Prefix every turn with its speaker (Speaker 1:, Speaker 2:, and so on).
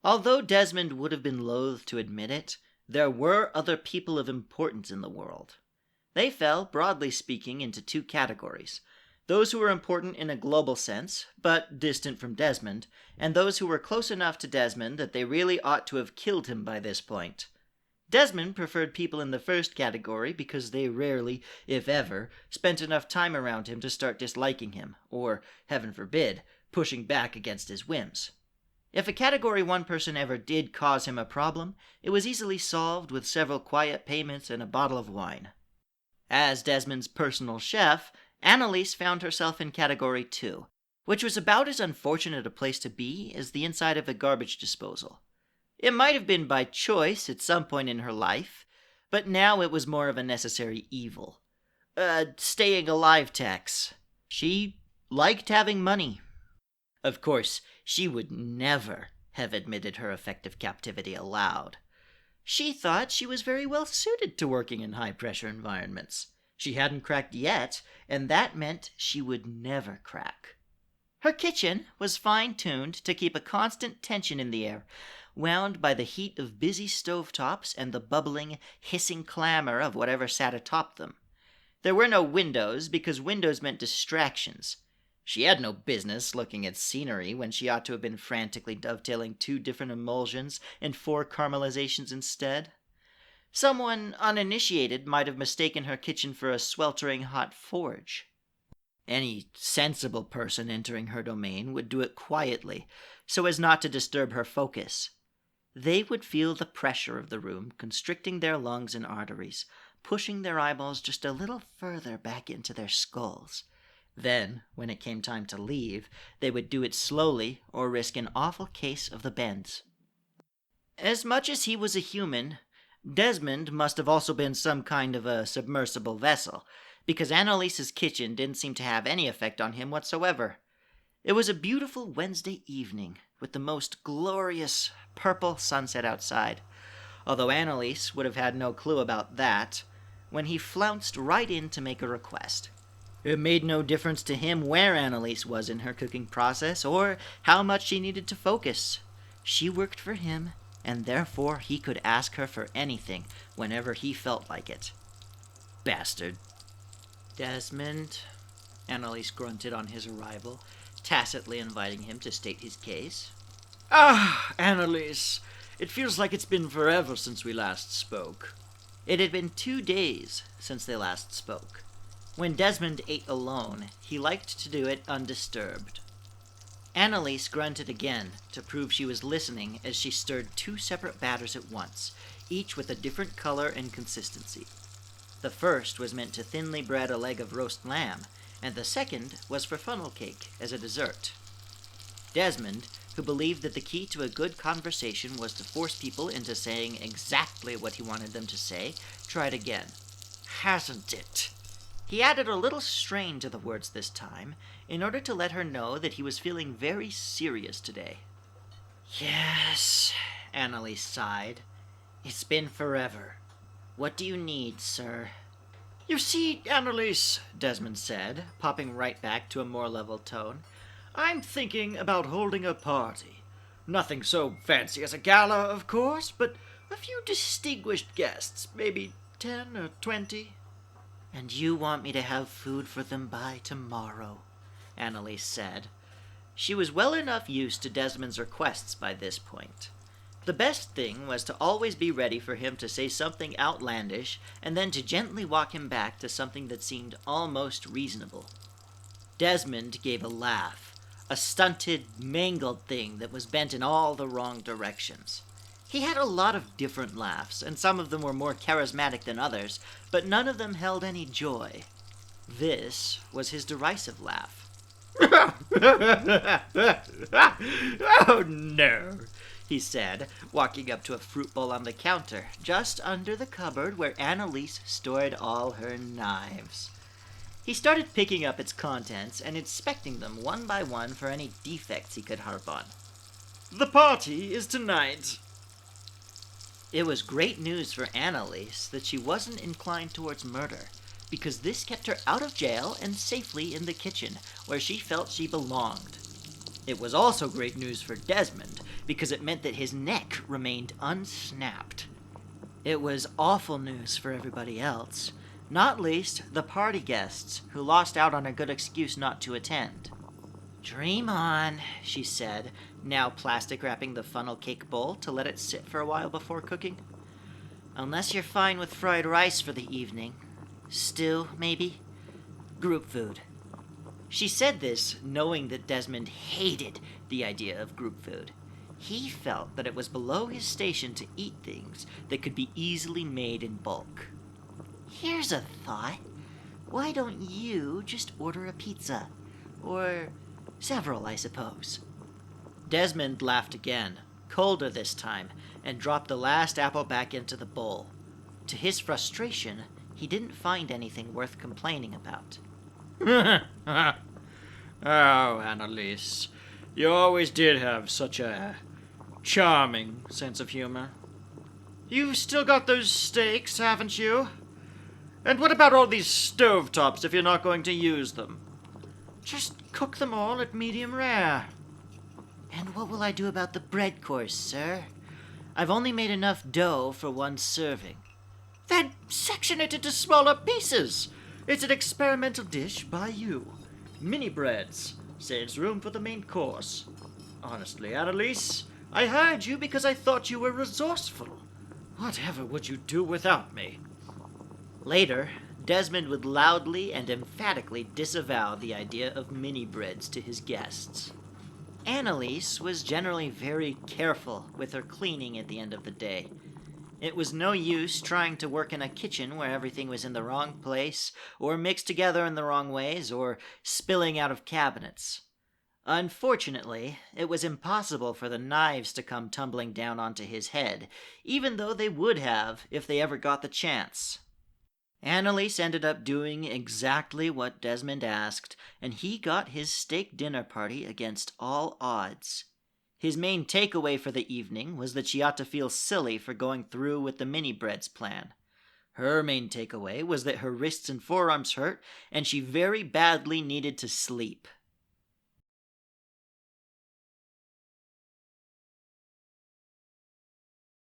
Speaker 1: Although Desmond would have been loath to admit it, there were other people of importance in the world. They fell, broadly speaking, into two categories: those who were important in a global sense, but distant from Desmond, and those who were close enough to Desmond that they really ought to have killed him by this point. Desmond preferred people in the first category because they rarely, if ever, spent enough time around him to start disliking him, or, heaven forbid, pushing back against his whims. If a Category 1 person ever did cause him a problem, it was easily solved with several quiet payments and a bottle of wine. As Desmond's personal chef, Annalise found herself in Category 2, which was about as unfortunate a place to be as the inside of a garbage disposal. It might have been by choice at some point in her life, but now it was more of a necessary evil. Staying alive tax. She liked having money. Of course, she would never have admitted her effective captivity aloud. She thought she was very well suited to working in high-pressure environments. She hadn't cracked yet, and that meant she would never crack. Her kitchen was fine-tuned to keep a constant tension in the air, wound by the heat of busy stovetops and the bubbling, hissing clamor of whatever sat atop them. There were no windows, because windows meant distractions. She had no business looking at scenery when she ought to have been frantically dovetailing 2 different emulsions and 4 caramelizations instead. Someone uninitiated might have mistaken her kitchen for a sweltering hot forge. Any sensible person entering her domain would do it quietly, so as not to disturb her focus. They would feel the pressure of the room constricting their lungs and arteries, pushing their eyeballs just a little further back into their skulls. Then, when it came time to leave, they would do it slowly or risk an awful case of the bends. As much as he was a human, Desmond must have also been some kind of a submersible vessel, because Annalise's kitchen didn't seem to have any effect on him whatsoever. It was a beautiful Wednesday evening, with the most glorious purple sunset outside, although Annalise would have had no clue about that, when he flounced right in to make a request. It made no difference to him where Annalise was in her cooking process, or how much she needed to focus. She worked for him, and therefore he could ask her for anything, whenever he felt like it. Bastard. Desmond, Annalise grunted on his arrival, tacitly inviting him to state his case.
Speaker 2: Ah, Annalise, it feels like it's been forever since we last spoke.
Speaker 1: It had been 2 days since they last spoke. When Desmond ate alone, he liked to do it undisturbed. Annalise grunted again to prove she was listening as she stirred 2 separate batters at once, each with a different color and consistency. The first was meant to thinly bread a leg of roast lamb, and the second was for funnel cake as a dessert. Desmond, who believed that the key to a good conversation was to force people into saying exactly what he wanted them to say, tried again.
Speaker 2: Hasn't it?
Speaker 1: He added a little strain to the words this time, in order to let her know that he was feeling very serious today. Yes, Annalise sighed. It's been forever. What do you need, sir?
Speaker 2: You see, Annalise,
Speaker 1: Desmond said, popping right back to a more level tone,
Speaker 2: I'm thinking about holding a party. Nothing so fancy as a gala, of course, but a few distinguished guests, maybe 10 or 20.
Speaker 1: And you want me to have food for them by tomorrow, Annalise said. She was well enough used to Desmond's requests by this point. The best thing was to always be ready for him to say something outlandish, and then to gently walk him back to something that seemed almost reasonable. Desmond gave a laugh, a stunted, mangled thing that was bent in all the wrong directions. He had a lot of different laughs, and some of them were more charismatic than others, but none of them held any joy. This was his derisive laugh.
Speaker 2: Oh, no,
Speaker 1: he said, walking up to a fruit bowl on the counter, just under the cupboard where Annalise stored all her knives. He started picking up its contents and inspecting them one by one for any defects he could harp on.
Speaker 2: The party is tonight.
Speaker 1: It was great news for Annalise that she wasn't inclined towards murder, because this kept her out of jail and safely in the kitchen, where she felt she belonged. It was also great news for Desmond, because it meant that his neck remained unsnapped. It was awful news for everybody else, not least the party guests, who lost out on a good excuse not to attend. "Dream on," she said, now plastic wrapping the funnel cake bowl to let it sit for a while before cooking. "Unless you're fine with fried rice for the evening. Stew, maybe? Group food." She said this knowing that Desmond hated the idea of group food. He felt that it was below his station to eat things that could be easily made in bulk. "Here's a thought. Why don't you just order a pizza? Or several, I suppose." Desmond laughed again, colder this time, and dropped the last apple back into the bowl. To his frustration, he didn't find anything worth complaining about.
Speaker 2: Oh, Annalise, you always did have such a charming sense of humor. You've still got those steaks, haven't you? And what about all these stovetops if you're not going to use them? Just cook them all at medium rare.
Speaker 1: "And what will I do about the bread course, sir? I've only made enough dough for one serving."
Speaker 2: Then section it into smaller pieces. It's an experimental dish by you. Mini breads. Saves room for the main course. Honestly, Annalise, I hired you because I thought you were resourceful. Whatever would you do without me?
Speaker 1: Later, Desmond would loudly and emphatically disavow the idea of mini breads to his guests. Annalise was generally very careful with her cleaning at the end of the day. It was no use trying to work in a kitchen where everything was in the wrong place, or mixed together in the wrong ways, or spilling out of cabinets. Unfortunately, it was impossible for the knives to come tumbling down onto his head, even though they would have if they ever got the chance. Annalise ended up doing exactly what Desmond asked, and he got his steak dinner party against all odds. His main takeaway for the evening was that she ought to feel silly for going through with the mini breads plan. Her main takeaway was that her wrists and forearms hurt, and she very badly needed to sleep.